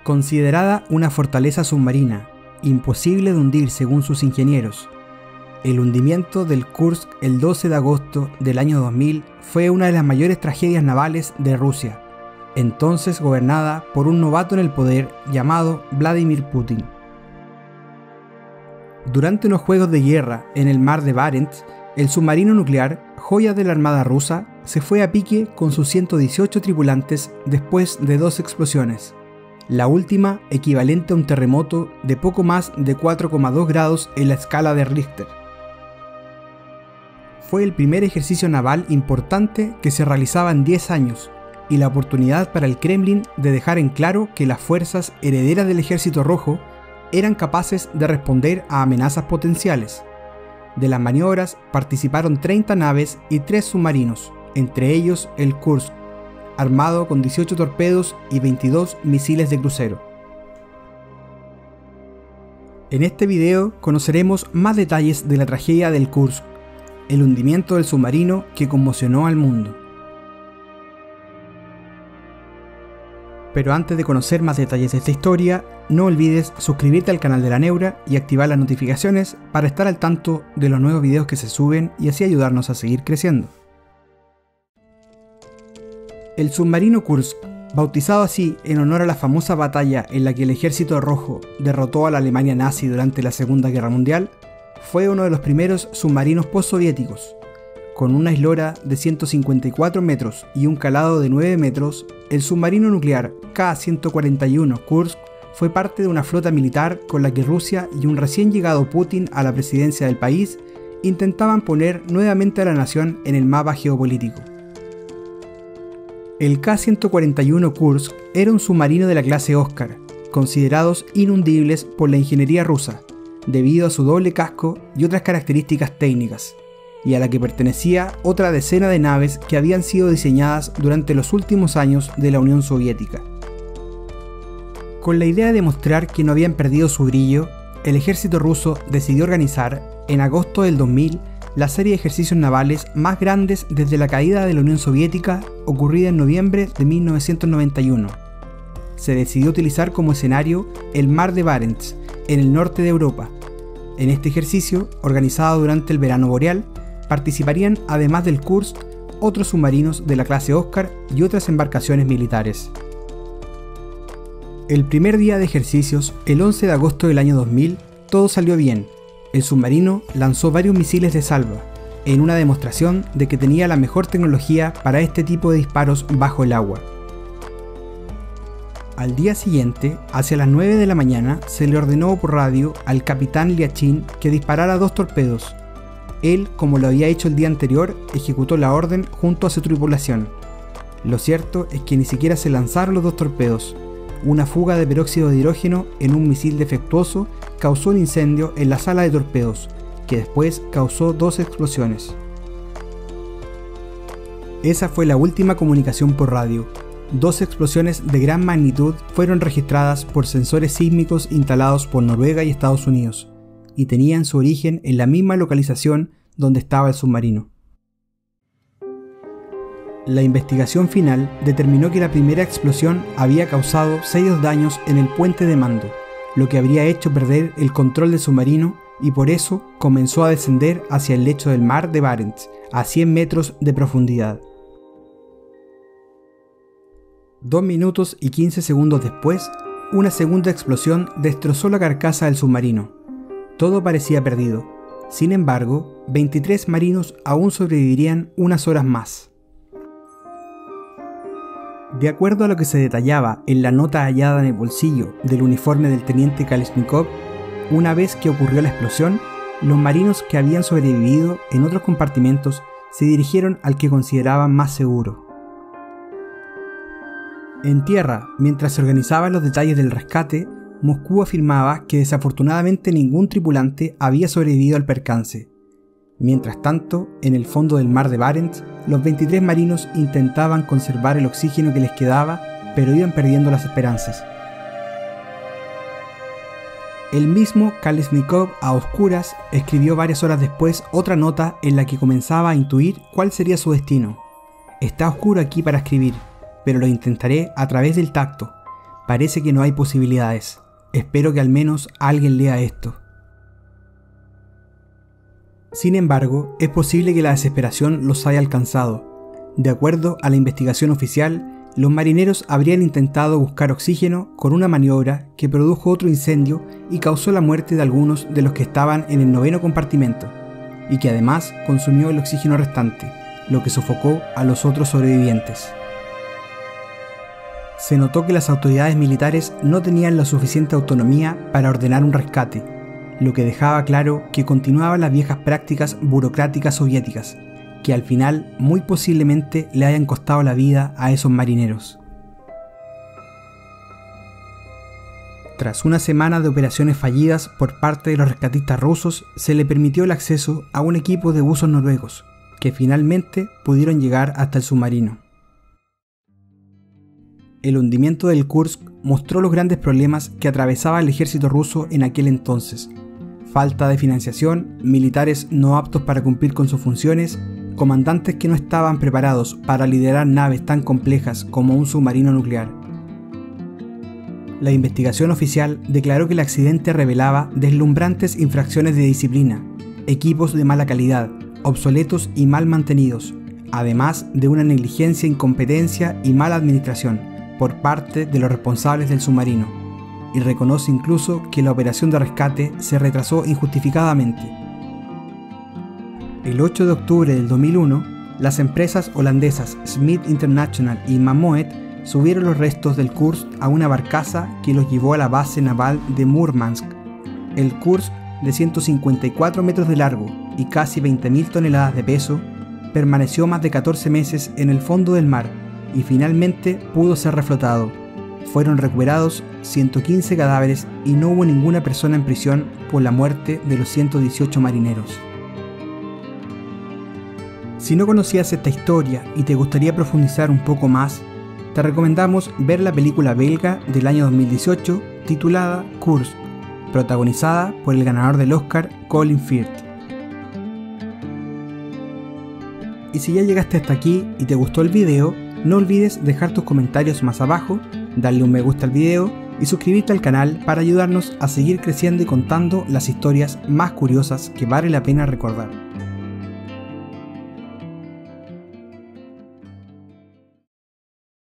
Considerada una fortaleza submarina, imposible de hundir según sus ingenieros, el hundimiento del Kursk el 12 de agosto del año 2000 fue una de las mayores tragedias navales de Rusia, entonces gobernada por un novato en el poder llamado Vladimir Putin. Durante unos juegos de guerra en el mar de Barents, el submarino nuclear, joya de la Armada rusa, se fue a pique con sus 118 tripulantes después de 2 explosiones, la última equivalente a un terremoto de poco más de 4,2 grados en la escala de Richter. Fue el primer ejercicio naval importante que se realizaba en 10 años y la oportunidad para el Kremlin de dejar en claro que las fuerzas herederas del Ejército Rojo eran capaces de responder a amenazas potenciales. De las maniobras participaron 30 naves y 3 submarinos, entre ellos el Kursk, armado con 18 torpedos y 22 misiles de crucero. En este video conoceremos más detalles de la tragedia del Kursk, el hundimiento del submarino que conmocionó al mundo. Pero antes de conocer más detalles de esta historia, no olvides suscribirte al canal de La Neura y activar las notificaciones para estar al tanto de los nuevos videos que se suben y así ayudarnos a seguir creciendo. El submarino Kursk, bautizado así en honor a la famosa batalla en la que el Ejército Rojo derrotó a la Alemania nazi durante la Segunda Guerra Mundial, fue uno de los primeros submarinos postsoviéticos. Con una eslora de 154 metros y un calado de 9 metros, el submarino nuclear K-141 Kursk fue parte de una flota militar con la que Rusia y un recién llegado Putin a la presidencia del país intentaban poner nuevamente a la nación en el mapa geopolítico. El K-141 Kursk era un submarino de la clase Oscar, considerados inhundibles por la ingeniería rusa, debido a su doble casco y otras características técnicas, y a la que pertenecía otra decena de naves que habían sido diseñadas durante los últimos años de la Unión Soviética. Con la idea de demostrar que no habían perdido su brillo, el ejército ruso decidió organizar, en agosto del 2000, la serie de ejercicios navales más grandes desde la caída de la Unión Soviética, ocurrida en noviembre de 1991. Se decidió utilizar como escenario el mar de Barents, en el norte de Europa. En este ejercicio, organizado durante el verano boreal, participarían además del Kursk, otros submarinos de la clase Oscar y otras embarcaciones militares. El primer día de ejercicios, el 11 de agosto del año 2000, todo salió bien. El submarino lanzó varios misiles de salva, en una demostración de que tenía la mejor tecnología para este tipo de disparos bajo el agua. Al día siguiente, hacia las 9 de la mañana, se le ordenó por radio al capitán Liachin que disparara 2 torpedos. Él, como lo había hecho el día anterior, ejecutó la orden junto a su tripulación. Lo cierto es que ni siquiera se lanzaron los 2 torpedos. Una fuga de peróxido de hidrógeno en un misil defectuoso causó un incendio en la sala de torpedos, que después causó 2 explosiones. Esa fue la última comunicación por radio. 2 explosiones de gran magnitud fueron registradas por sensores sísmicos instalados por Noruega y Estados Unidos, y tenían su origen en la misma localización donde estaba el submarino. La investigación final determinó que la primera explosión había causado serios daños en el puente de mando, lo que habría hecho perder el control del submarino y por eso comenzó a descender hacia el lecho del mar de Barents, a 100 metros de profundidad. 2 minutos y 15 segundos después, una segunda explosión destrozó la carcasa del submarino. Todo parecía perdido. Sin embargo, 23 marinos aún sobrevivirían unas horas más. De acuerdo a lo que se detallaba en la nota hallada en el bolsillo del uniforme del teniente Kalesnikov, una vez que ocurrió la explosión, los marinos que habían sobrevivido en otros compartimentos se dirigieron al que consideraban más seguro. En tierra, mientras se organizaban los detalles del rescate, Moscú afirmaba que desafortunadamente ningún tripulante había sobrevivido al percance. Mientras tanto, en el fondo del mar de Barents, los 23 marinos intentaban conservar el oxígeno que les quedaba, pero iban perdiendo las esperanzas. El mismo Kalesnikov, a oscuras, escribió varias horas después otra nota en la que comenzaba a intuir cuál sería su destino. Está oscuro aquí para escribir, pero lo intentaré a través del tacto, Parece que no hay posibilidades. Espero que al menos alguien lea esto. Sin embargo, es posible que la desesperación los haya alcanzado. De acuerdo a la investigación oficial, los marineros habrían intentado buscar oxígeno con una maniobra que produjo otro incendio y causó la muerte de algunos de los que estaban en el 9º compartimento, y que además consumió el oxígeno restante, lo que sofocó a los otros sobrevivientes. Se notó que las autoridades militares no tenían la suficiente autonomía para ordenar un rescate, lo que dejaba claro que continuaban las viejas prácticas burocráticas soviéticas, que al final muy posiblemente le hayan costado la vida a esos marineros. Tras una semana de operaciones fallidas por parte de los rescatistas rusos, se le permitió el acceso a un equipo de buzos noruegos, que finalmente pudieron llegar hasta el submarino. El hundimiento del Kursk mostró los grandes problemas que atravesaba el ejército ruso en aquel entonces: falta de financiación, militares no aptos para cumplir con sus funciones, comandantes que no estaban preparados para liderar naves tan complejas como un submarino nuclear. La investigación oficial declaró que el accidente revelaba deslumbrantes infracciones de disciplina, equipos de mala calidad, obsoletos y mal mantenidos, además de una negligencia, incompetencia y mala administración por parte de los responsables del submarino, y reconoce incluso que la operación de rescate se retrasó injustificadamente. El 8 de octubre del 2001, las empresas holandesas Smith International y Mammoet subieron los restos del Kursk a una barcaza que los llevó a la base naval de Murmansk. El Kursk, de 154 metros de largo y casi 20.000 toneladas de peso, permaneció más de 14 meses en el fondo del mar y finalmente pudo ser reflotado. Fueron recuperados 115 cadáveres y no hubo ninguna persona en prisión por la muerte de los 118 marineros. Si no conocías esta historia y te gustaría profundizar un poco más, te recomendamos ver la película belga del año 2018 titulada Kursk, protagonizada por el ganador del Oscar, Colin Firth. Y si ya llegaste hasta aquí y te gustó el video, no olvides dejar tus comentarios más abajo, darle un me gusta al video y suscribirte al canal para ayudarnos a seguir creciendo y contando las historias más curiosas que vale la pena recordar.